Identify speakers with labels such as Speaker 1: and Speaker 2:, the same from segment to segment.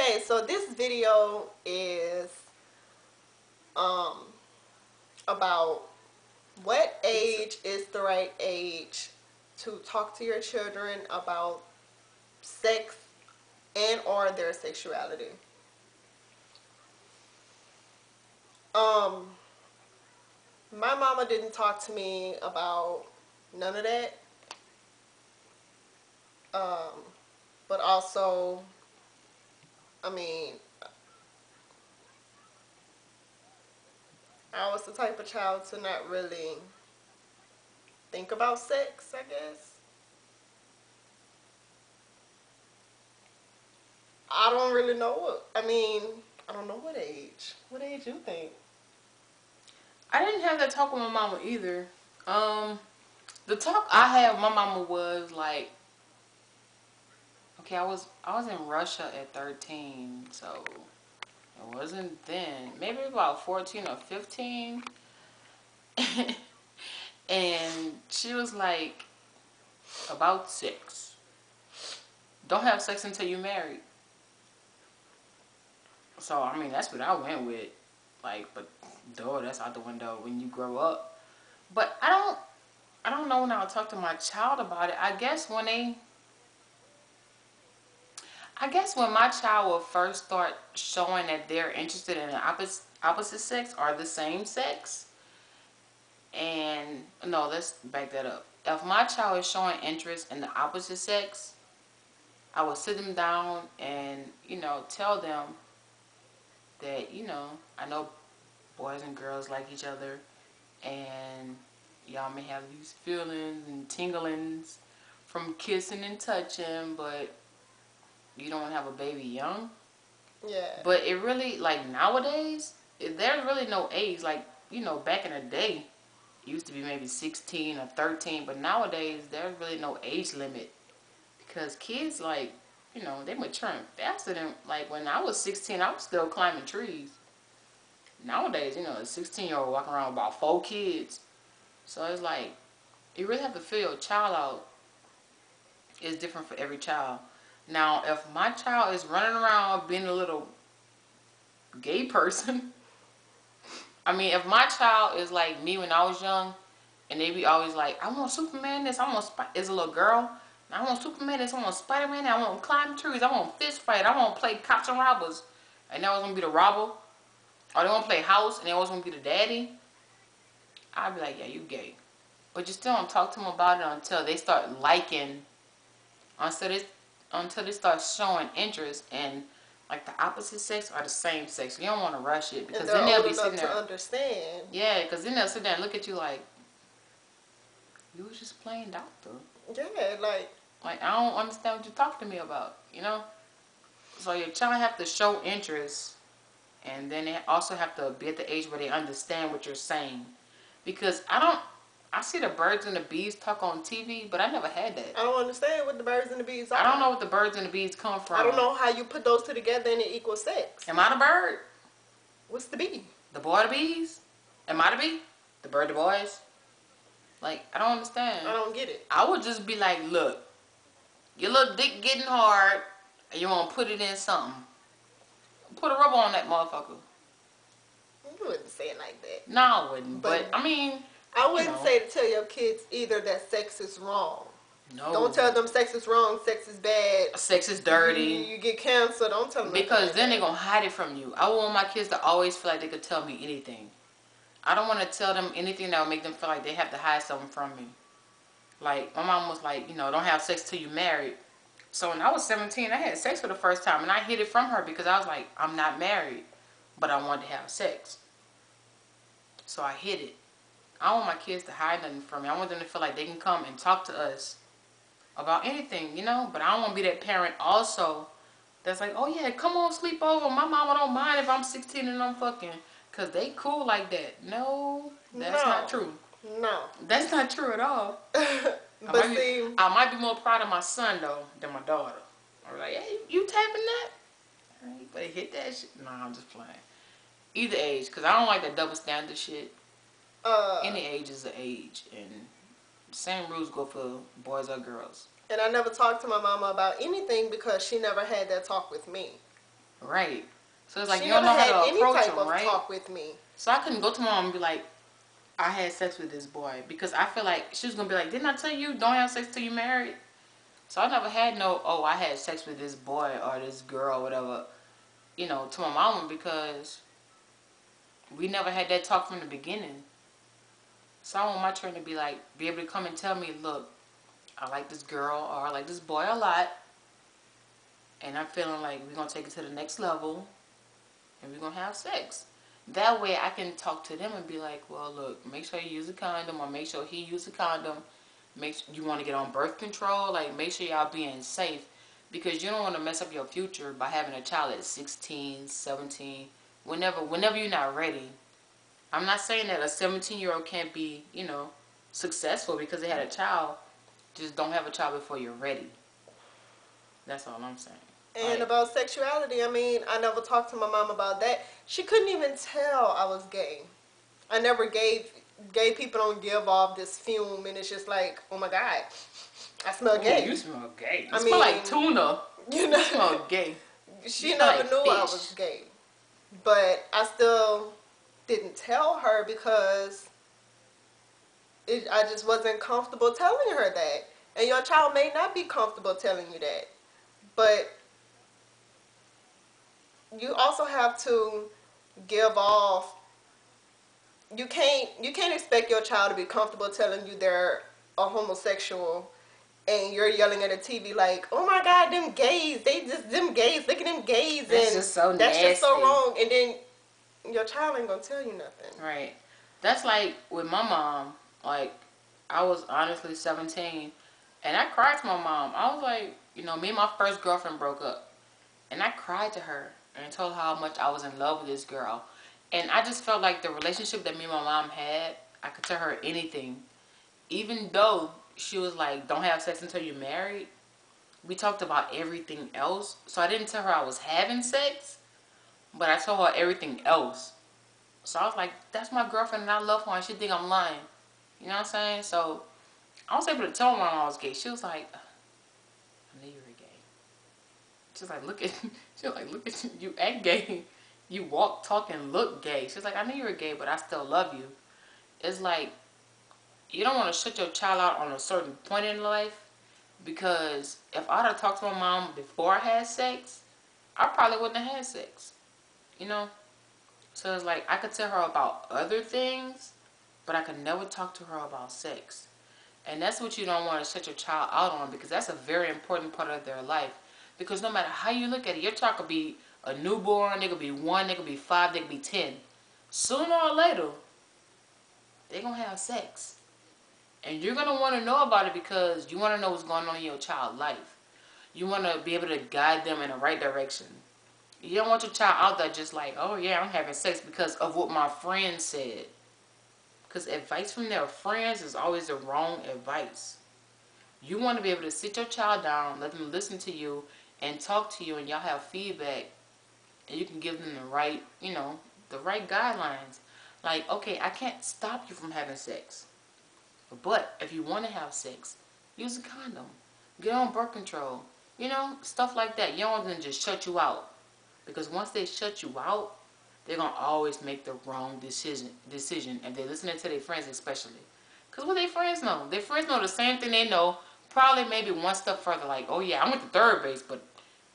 Speaker 1: Okay, so this video is about what age is the right age to talk to your children about sex and or their sexuality. Um, my mama didn't talk to me about none of that. Um, but also, I mean, I was the type of child to not really think about sex, I guess. I don't really know I don't know what age. What age you think?
Speaker 2: I didn't have that talk with my mama either. The talk I had with my mama was like, okay, I was in Russia at 13, so it wasn't then. Maybe about 14 or 15. And she was like, about sex. Don't have sex until you're married. So I mean, that's what I went with. Like, but duh, that's out the window when you grow up. But I don't know when I'll talk to my child about it. I guess when my child will first start showing that they're interested in the opposite sex or the same sex. And no, let's back that up. If my child is showing interest in the opposite sex, I will sit them down and, tell them that, I know boys and girls like each other, and y'all may have these feelings and tinglings from kissing and touching, but you don't want to have a baby young.
Speaker 1: Yeah.
Speaker 2: But it really, like nowadays, there's really no age. Like, back in the day, it used to be maybe 16 or 13, but nowadays, there's really no age limit. Because kids, like, they maturing faster than, like, when I was 16, I was still climbing trees. Nowadays, a 16-year-old walking around with about 4 kids. So it's like, you really have to feel your child out. It's different for every child. Now, if my child is running around being a little gay person, I mean, if my child is like me when I was young, and they be always like, I want Superman this, I want is a little girl, I want Superman this, I want Spider-Man, I want to climb trees, I want fist fight, I want to play cops and robbers, and that was gonna be the robber, or they want to play house, and they was gonna be the daddy. I'd be like, yeah, you gay, but you still don't talk to them about it until they start liking, until they start showing interest in like the opposite sex or the same sex. You don't want to rush it because then they'll be sitting there.
Speaker 1: To understand.
Speaker 2: Yeah, because then they'll sit there and look at you like, you was just playing doctor.
Speaker 1: Yeah, like
Speaker 2: I don't understand what you're talking to me about, So your child have to show interest, and then they also have to be at the age where they understand what you're saying. Because I see the birds and the bees talk on TV, but I never had that.
Speaker 1: I don't understand what the birds and the bees are.
Speaker 2: I don't know what the birds and the bees come from.
Speaker 1: I don't know how you put those two together and it equals sex.
Speaker 2: Am I the bird?
Speaker 1: What's the bee?
Speaker 2: The boy the bees? Am I the bee? The bird the boys? Like, I don't understand.
Speaker 1: I don't get it.
Speaker 2: I would just be like, look, your little dick getting hard, and you want to put it in something. Put a rubber on that motherfucker.
Speaker 1: You wouldn't say it like that.
Speaker 2: No, I wouldn't. But I mean,
Speaker 1: I wouldn't say to tell your kids either that sex is wrong.
Speaker 2: No.
Speaker 1: Don't tell them sex is wrong, sex is bad.
Speaker 2: Sex is dirty.
Speaker 1: You get cancer, don't tell them.
Speaker 2: Because then they're going to hide it from you. I want my kids to always feel like they could tell me anything. I don't want to tell them anything that will make them feel like they have to hide something from me. Like, my mom was like, don't have sex till you're married. So when I was 17, I had sex for the first time. And I hid it from her because I was like, I'm not married. But I wanted to have sex. So I hid it. I don't want my kids to hide nothing from me. I want them to feel like they can come and talk to us about anything, But I don't want to be that parent also that's like, oh yeah, come on, sleep over. My mama don't mind if I'm 16 and I'm fucking. Because they cool like that. No, that's not true.
Speaker 1: No.
Speaker 2: That's not true at all.
Speaker 1: But
Speaker 2: I might be more proud of my son, though, than my daughter. I'm like, hey, you tapping that? You better hit that shit. Nah, I'm just playing. Either age, because I don't like that double standard shit. Any age is an age. And the same rules go for boys or girls.
Speaker 1: And I never talked to my mama about anything because she never had that talk with me.
Speaker 2: Right. So it's like
Speaker 1: She
Speaker 2: you don't
Speaker 1: never
Speaker 2: know how
Speaker 1: had
Speaker 2: to
Speaker 1: any
Speaker 2: approach
Speaker 1: type
Speaker 2: them,
Speaker 1: of
Speaker 2: right?
Speaker 1: talk with me.
Speaker 2: So I couldn't go to my mom and be like, I had sex with this boy, because I feel like she was gonna be like, didn't I tell you don't have sex till you married? So I never had no, oh, I had sex with this boy or this girl or whatever, to my mama, because we never had that talk from the beginning. So I want my children to be able to come and tell me, look, I like this girl or I like this boy a lot, and I'm feeling like we're gonna take it to the next level and we're gonna have sex. That way I can talk to them and be like, well, look, make sure you use a condom, or make sure he use a condom. Make sure you want to get on birth control, like make sure y'all being safe, because you don't want to mess up your future by having a child at 16, 17, whenever you're not ready. I'm not saying that a 17-year-old can't be, successful because they had a child. Just don't have a child before you're ready. That's all I'm saying.
Speaker 1: And
Speaker 2: Like,
Speaker 1: about sexuality, I mean, I never talked to my mom about that. She couldn't even tell I was gay. I never gay people don't give off this fume, and it's just like, oh my God, I smell
Speaker 2: oh, you
Speaker 1: gay.
Speaker 2: smell gay. You
Speaker 1: I
Speaker 2: smell like
Speaker 1: mean,
Speaker 2: tuna.
Speaker 1: you
Speaker 2: You
Speaker 1: know,
Speaker 2: smell gay. You
Speaker 1: she
Speaker 2: smell
Speaker 1: never
Speaker 2: like
Speaker 1: knew I was
Speaker 2: fish.
Speaker 1: gay. But I still didn't tell her because I just wasn't comfortable telling her that. And your child may not be comfortable telling you that. But you also have to give off, you can't expect your child to be comfortable telling you they're a homosexual, and you're yelling at a TV like, oh my God, them gays, them gays, look at them gays,
Speaker 2: That's
Speaker 1: and
Speaker 2: just so
Speaker 1: that's just so
Speaker 2: nasty.
Speaker 1: wrong. And then your child ain't gonna tell you nothing.
Speaker 2: Right. That's like with my mom. Like, I was honestly 17, and I cried to my mom. I was like, me and my first girlfriend broke up, and I cried to her and told her how much I was in love with this girl. And I just felt like the relationship that me and my mom had, I could tell her anything. Even though she was like, don't have sex until you're married, we talked about everything else. So I didn't tell her I was having sex, but I told her everything else. So I was like, that's my girlfriend and I love her and she think I'm lying. You know what I'm saying? So I was able to tell my mom I was gay. She was like, I knew you were gay. She was like, look at you. You act gay. You walk, talk, and look gay. She was like, I knew you were gay, but I still love you. It's like, you don't want to shut your child out on a certain point in life, because if I'd have talked to my mom before I had sex, I probably wouldn't have had sex. You know? So it's like, I could tell her about other things, but I could never talk to her about sex. And that's what you don't want to shut your child out on, because that's a very important part of their life. Because no matter how you look at it, your child could be a newborn, they could be 1, they could be 5, they could be 10. Sooner or later, they're going to have sex. And you're going to want to know about it, because you want to know what's going on in your child's life. You want to be able to guide them in the right direction. You don't want your child out there just like, oh yeah, I'm having sex because of what my friend said. Because advice from their friends is always the wrong advice. You want to be able to sit your child down, let them listen to you, and talk to you, and y'all have feedback, and you can give them the right, the right guidelines. Like, okay, I can't stop you from having sex, but if you want to have sex, use a condom, get on birth control, stuff like that. You don't want them to just shut you out, because once they shut you out, they're going to always make the wrong decision if they're listening to their friends, especially. Because what their friends know? Their friends know the same thing they know, probably maybe one step further, like, oh yeah, I went to third base, but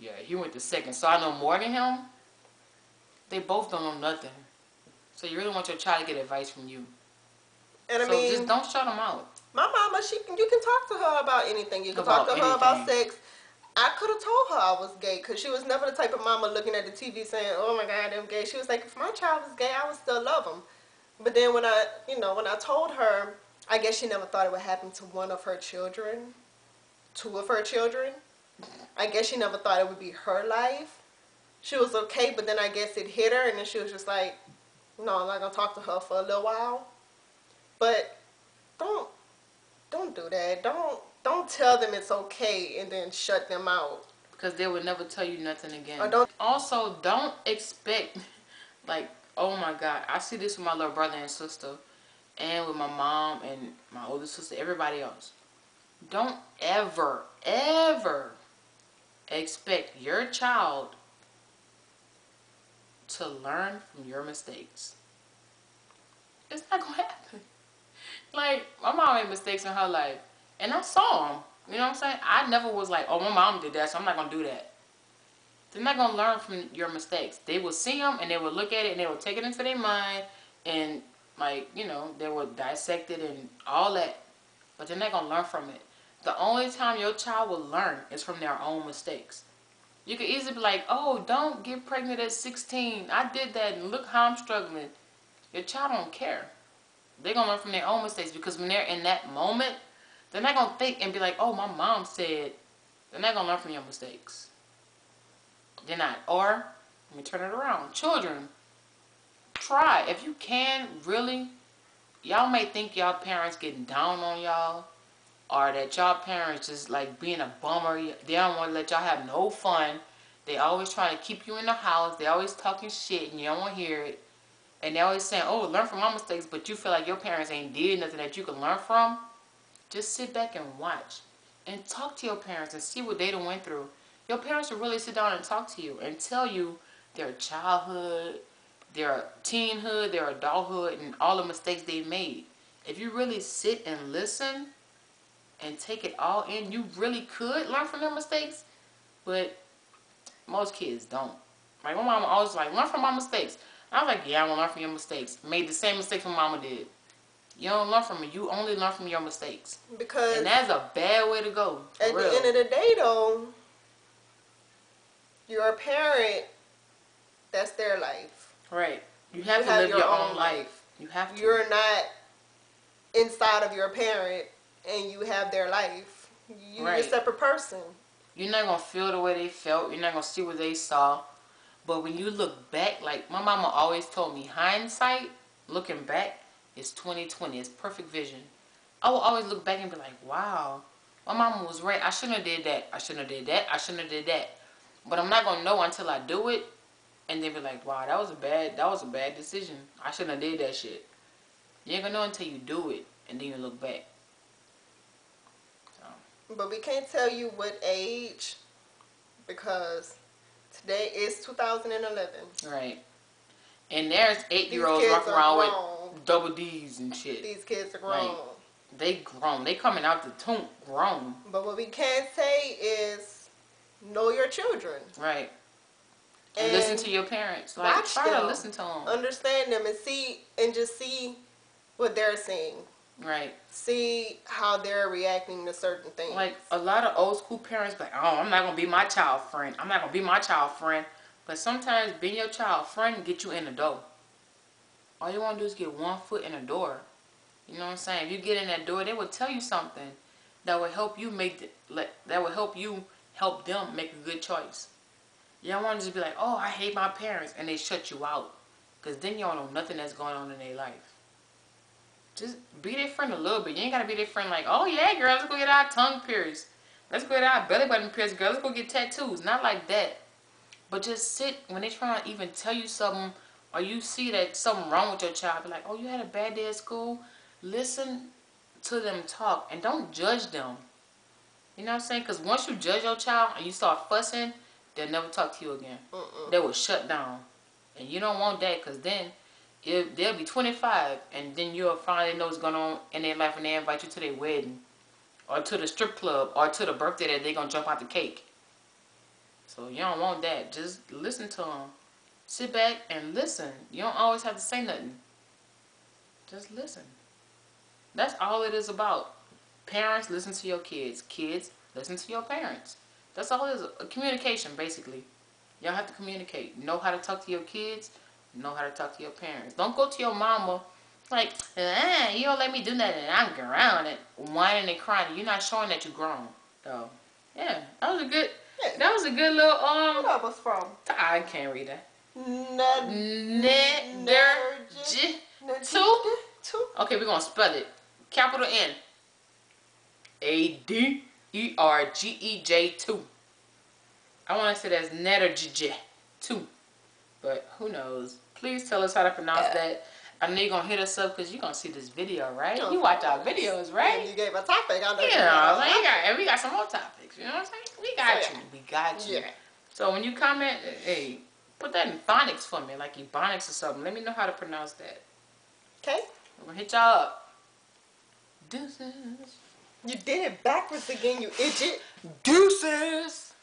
Speaker 2: yeah, he went to second, so I know more than him. They both don't know nothing. So you really want your child to get advice from you.
Speaker 1: And I
Speaker 2: So just
Speaker 1: mean,
Speaker 2: don't shut them out
Speaker 1: my mama, you can talk to her about anything. You can talk
Speaker 2: about
Speaker 1: to her about
Speaker 2: anything.
Speaker 1: sex. I could have told her I was gay, because she was never the type of mama looking at the TV saying, oh my God, I'm gay. She was like, if my child was gay, I would still love him. But then when I told her, I guess she never thought it would happen to one of her children, 2 of her children. I guess she never thought it would be her life. She was okay, but then I guess it hit her, and then she was just like, no, I'm not going to talk to her for a little while. But don't don't do that. Don't tell them it's okay and then shut them out.
Speaker 2: Because they would never tell you nothing
Speaker 1: Or
Speaker 2: again.
Speaker 1: don't.
Speaker 2: Also, don't expect, like, oh my God, I see this with my little brother and sister, and with my mom and my older sister, everybody else. Don't ever, ever expect your child to learn from your mistakes. It's not gonna happen. Like, my mom made mistakes in her life, and I saw them. You know what I'm saying? I never was like, oh, my mom did that, so I'm not gonna do that. They're not gonna learn from your mistakes. They will see them, and they will look at it, and they will take it into their mind, and like, you know, they will dissect it and all that, but they're not gonna learn from it. The only time your child will learn is from their own mistakes. You could easily be like, oh, don't get pregnant at 16. I did that, and look how I'm struggling. Your child don't care. They're going to learn from their own mistakes, because when they're in that moment, they're not going to think and be like, oh, my mom said. They're not going to learn from your mistakes. They're not. Or, let me turn it around. Children, try. If you can, really, y'all may think y'all parents getting down on y'all, or that y'all parents just like being a bummer. They don't want to let y'all have no fun. They always trying to keep you in the house. They always talking shit and you don't want to hear it. And they always saying, oh, learn from my mistakes, but you feel like your parents ain't did nothing that you can learn from. Just sit back and watch. And talk to your parents and see what they done went through. Your parents will really sit down and talk to you and tell you their childhood, their teenhood, their adulthood, and all the mistakes they made. If you really sit and listen and take it all in, you really could learn from their mistakes. But most kids don't. Like, my mama always like, learn from my mistakes. I was like, yeah, I want to learn from your mistakes. Made the same mistakes my mama did. You don't learn from it. You only learn from your mistakes.
Speaker 1: Because
Speaker 2: and that's a bad way to go.
Speaker 1: At the end of the day, though, you're a parent. That's their life.
Speaker 2: Right. You have to live your own life. You have to.
Speaker 1: You're not inside of your parent, and you have their life. You're a separate person.
Speaker 2: You're not going to feel the way they felt. You're not going to see what they saw. But when you look back, like my mama always told me, hindsight, looking back, is 20/20. It's perfect vision. I will always look back and be like, wow, my mama was right. I shouldn't have did that. I shouldn't have did that. I shouldn't have did that. But I'm not going to know until I do it. And then be like, wow, that was a bad decision. I shouldn't have did that shit. You ain't going to know until you do it. And then you look back. So.
Speaker 1: But we can't tell you what age, because today is 2011.
Speaker 2: Right. And there's 8-year-olds walking around with double D's and shit.
Speaker 1: These kids are grown.
Speaker 2: Right. They grown. They coming out the tomb grown.
Speaker 1: But what we can't say is know your children.
Speaker 2: Right. And listen to your parents. Like,
Speaker 1: watch
Speaker 2: try
Speaker 1: them.
Speaker 2: to listen to them.
Speaker 1: Understand them and just see what they're saying.
Speaker 2: Right.
Speaker 1: See how they're reacting to certain things.
Speaker 2: Like, a lot of old school parents like, oh, I'm not going to be my child friend. I'm not going to be my child friend. But sometimes being your child friend get you in the door. All you want to do is get one foot in the door. You know what I'm saying? If you get in that door, they will tell you something that will help you help them make a good choice. You don't want to just be like, oh, I hate my parents, and they shut you out. Because then you don't know nothing that's going on in their life. Just be their friend a little bit. You ain't got to be their friend like, oh, yeah, girl, let's go get our tongue pierced. Let's go get our belly button pierced, girl. Let's go get tattoos. Not like that. But just sit when they try to even tell you something, or you see that something wrong with your child. Be like, oh, you had a bad day at school? Listen to them talk, and don't judge them. You know what I'm saying? Because once you judge your child and you start fussing, they'll never talk to you again. They will shut down. And you don't want that, because then they'll be 25, and then you'll finally know what's going on in their life, and they invite you to their wedding, or to the strip club, or to the birthday that they're going to jump out the cake. So you don't want that. Just listen to them. Sit back and listen. You don't always have to say nothing. Just listen. That's all it is about. Parents, listen to your kids. Kids, listen to your parents. That's all it is. A communication, basically. Y'all have to communicate. Know how to talk to your kids. Know how to talk to your parents. Don't go to your mama like, you don't let me do nothing. I'm grown and whining and crying. You're not showing that you're grown. So, yeah, that was a good... Yeah. That was a good little
Speaker 1: What that was from?
Speaker 2: I can't read that. Two. Okay, we're gonna spell it. Capital N. ADERGEJ2. I want to say that's Nedergj 2, but who knows? Please tell us how to pronounce that. I know you're gonna hit us up because you're gonna see this video, right? You watch our videos, right?
Speaker 1: And you gave a topic. I know.
Speaker 2: And we got some more topics. You know what I'm saying? We got you. We got you. Yeah. So when you comment, hey, Put that in phonics for me, like ebonics or something. Let me know how to pronounce that.
Speaker 1: Okay.
Speaker 2: I'm gonna hit y'all up. Deuces.
Speaker 1: You did it backwards again, you idiot.
Speaker 2: Deuces.